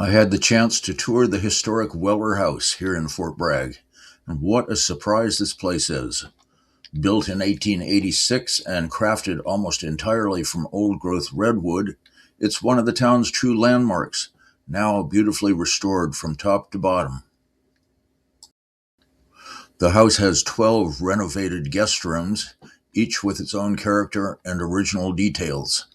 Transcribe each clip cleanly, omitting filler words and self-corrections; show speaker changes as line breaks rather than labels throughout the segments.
I had the chance to tour the historic Weller House here in Fort Bragg, and what a surprise this place is. Built in 1886 and crafted almost entirely from old-growth redwood, it's one of the town's true landmarks, now beautifully restored from top to bottom. The house has 12 renovated guest rooms, each with its own character and original details.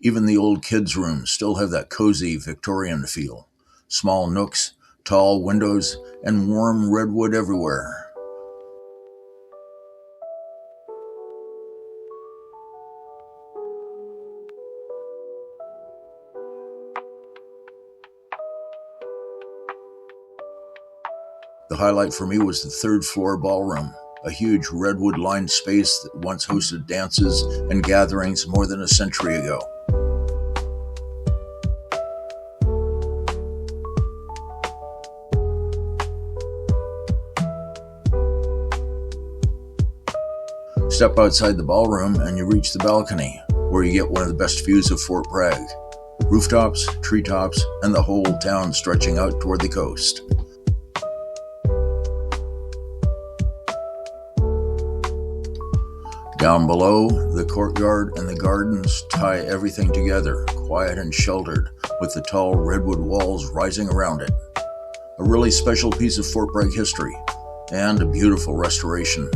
Even the old kids' rooms still have that cozy Victorian feel. Small nooks, tall windows, and warm redwood everywhere. The highlight for me was the third-floor ballroom, a huge redwood-lined space that once hosted dances and gatherings more than a century ago. Step outside the ballroom and you reach the balcony, where you get one of the best views of Fort Bragg. Rooftops, treetops, and the whole town stretching out toward the coast. Down below, the courtyard and the gardens tie everything together, quiet and sheltered, with the tall redwood walls rising around it. A really special piece of Fort Bragg history, and a beautiful restoration.